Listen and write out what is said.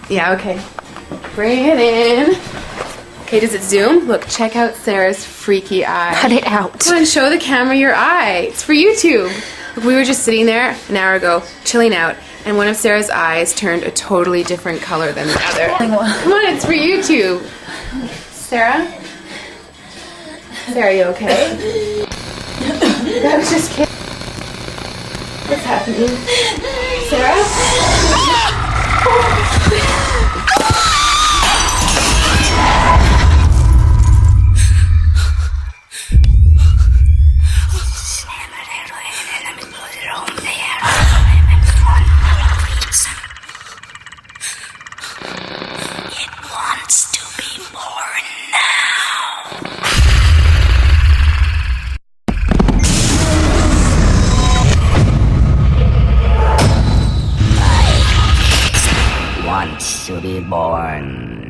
Yeah, okay. Bring it in. Okay, does it zoom? Look, check out Sarah's freaky eye. Cut it out. Come on, show the camera your eye. It's for YouTube. Look, we were just sitting there an hour ago, chilling out, and one of Sarah's eyes turned a totally different color than the other. Come on, it's for YouTube. Sarah? Sarah, you okay? I was just kidding. What's happening? Sarah? Wants to be born